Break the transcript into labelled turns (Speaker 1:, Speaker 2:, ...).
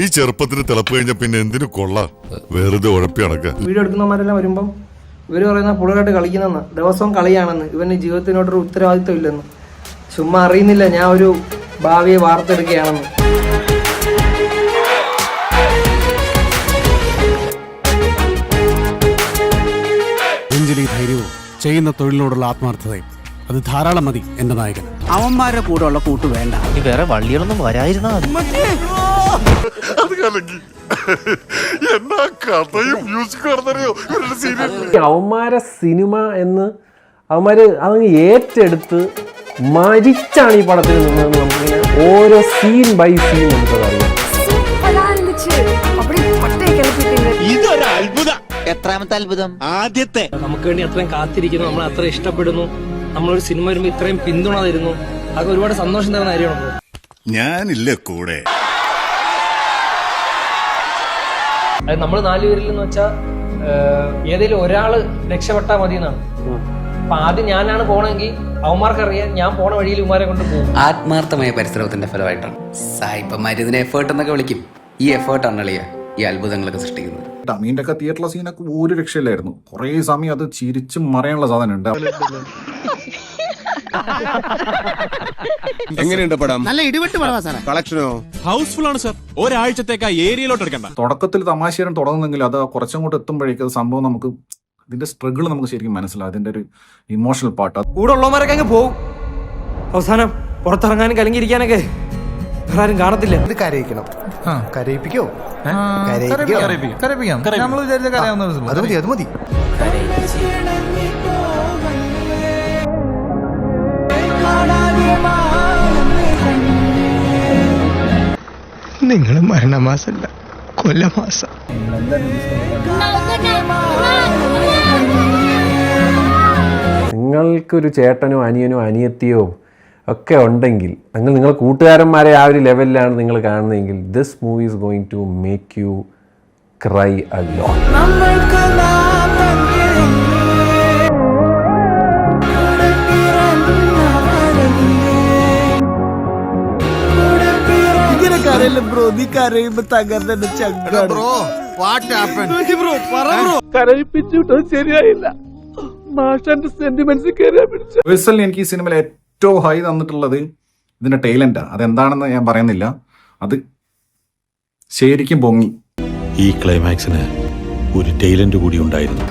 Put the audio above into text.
Speaker 1: ഈ ചെറുപ്പത്തിന് തിളപ്പ് കഴിഞ്ഞ പിന്നെ എന്തിനു കൊള്ള വെറുതെ ഉഴപ്പി അടക്ക.
Speaker 2: വീഡിയോ എടുക്കുന്നവരെല്ലാം വരുമ്പം ഇവര് പറയുന്ന പുള്ളിയായിട്ട് കളിക്കുന്നെന്ന്, ദിവസവും കളിയാണെന്ന്, ഇവന് ജീവിതത്തിനോടൊരു ഉത്തരവാദിത്വം ഇല്ലെന്ന്. ചുമ്മാ അറിയുന്നില്ല ഞാൻ ഒരു ഭാവിയെ വാർത്തെടുക്കുകയാണെന്ന്.
Speaker 3: നെഞ്ചിലെ ധൈര്യവും ചെയ്യുന്ന തൊഴിലിനോടുള്ള ആത്മാർത്ഥതയും അത് ധാരാളം മതി എന്റെ നായകൻ.
Speaker 4: അവന്മാരുടെ കൂടെ ഉള്ള കൂട്ട് വേണ്ട.
Speaker 5: വേറെ വള്ളികളൊന്നും വരായിരുന്നാ മതി.
Speaker 6: അവന്മാരെ സിനിമ എന്ന് അവന്മാര് അതങ്ങ് ഏറ്റെടുത്ത് മരിച്ചാണ് ഈ പടത്തിൽ നിന്നതെന്ന് നമുക്കിങ്ങനെ ഓരോ സീൻ ബൈ സീൻ നമുക്കതറിയാം.
Speaker 4: എത്രാമത്തെ അത്ഭുതം?
Speaker 5: ആദ്യത്തെ.
Speaker 2: നമുക്ക് വേണ്ടി അത്രയും കാത്തിരിക്കുന്നു, നമ്മൾ അത്ര ഇഷ്ടപ്പെടുന്നു, നമ്മളൊരു സിനിമ വരുമ്പോൾ ഇത്രയും പിന്തുണ തരുന്നു, അതൊക്കെ ഒരുപാട് സന്തോഷം തരുന്ന കാര്യമാണ്.
Speaker 1: ഞാനില്ല കൂടെ.
Speaker 2: അതായത് നമ്മൾ 4 പേരിൽ എന്ന് വെച്ചാൽ ഏതെങ്കിലും ഒരാള് രക്ഷപ്പെട്ടാൽ മതി എന്നാണ്. അപ്പൊ ആദ്യം ഞാനാണ് പോണെങ്കിൽ അവന്മാർക്കറിയാം ഞാൻ പോണ വഴിയിൽ ഉമ്മാരെ കൊണ്ട് പോകും.
Speaker 7: ആത്മാർത്ഥമായ പരിശ്രമത്തിന്റെ ഫലമായിട്ടാണ് സായിപ്പന്മാർ ഇതിനെ എഫേർട്ട് എന്നൊക്കെ വിളിക്കും. ഈ എഫേർട്ടാണ് അളിയ ഈ അത്ഭുതങ്ങളൊക്കെ സൃഷ്ടിക്കുന്നത്.
Speaker 8: മീൻ്റെ ഒക്കെ തിയേറ്ററിലെ സീനൊക്കെ ഒരു രക്ഷയില്ലായിരുന്നു. കുറേ സമയം അത് ചിരിച്ചും മറയാനുള്ള സാധനം ഉണ്ട്.
Speaker 3: എങ്ങനെയുണ്ട് പടം?
Speaker 4: നല്ല ഇടിവെട്ട് പടവാ സാറേ.
Speaker 3: കളക്ഷനോ? ഹൗസ്ഫുൾ ആണ് സർ. ഒരാഴ്ചത്തേക്ക് ഏരിയയിലോട്ട് എടുക്കണ്ട.
Speaker 8: തുടക്കത്തിൽ തമാശയാരം തുടങ്ങുന്നെങ്കിൽ അത് കുറച്ചങ്ങോട്ട് എത്തുമ്പോഴേക്കും സംഭവം നമുക്ക് ഇതിന്റെ സ്ട്രഗിൾ നമുക്ക് ശരിക്കും മനസ്സിലാവും. അതിന്റെ ഒരു ഇമോഷണൽ പാർട്ട്
Speaker 2: കൂടെ ഉള്ളവന്മാരൊക്കെ അങ്ങ് പോകും. അവസാനം പുറത്തിറങ്ങാനും കലങ്ങിയിരിക്കാനൊക്കെ ആരും കാണത്തില്ല.
Speaker 4: ഇത് കരയിക്കണം. കരയിപ്പിക്കോ? അത് മതി, അത് മതി.
Speaker 9: നിങ്ങൾ മരണമാസല്ല, കൊല്ലമാസം.
Speaker 6: നിങ്ങൾക്കൊരു ചേട്ടനോ അനിയനോ അനിയത്തിയോ ഒക്കെ ഉണ്ടെങ്കിൽ നിങ്ങൾ കൂട്ടുകാരന്മാരെ ആ ഒരു ലെവലിലാണ് നിങ്ങൾ കാണുന്നതെങ്കിൽ this movie is going to make you cry a lot.
Speaker 8: Personally എനിക്ക് ഈ സിനിമയിൽ ഏറ്റവും ഹൈ തന്നിട്ടുള്ളത് ഇതിന്റെ ടൈലന്റാ. അതെന്താണെന്ന് ഞാൻ പറയുന്നില്ല, അത് ശരിക്കും പൊങ്ങി.
Speaker 10: ഈ ക്ലൈമാക്സിന് ഒരു ടൈലന്റ് കൂടി ഉണ്ടായിരുന്നു.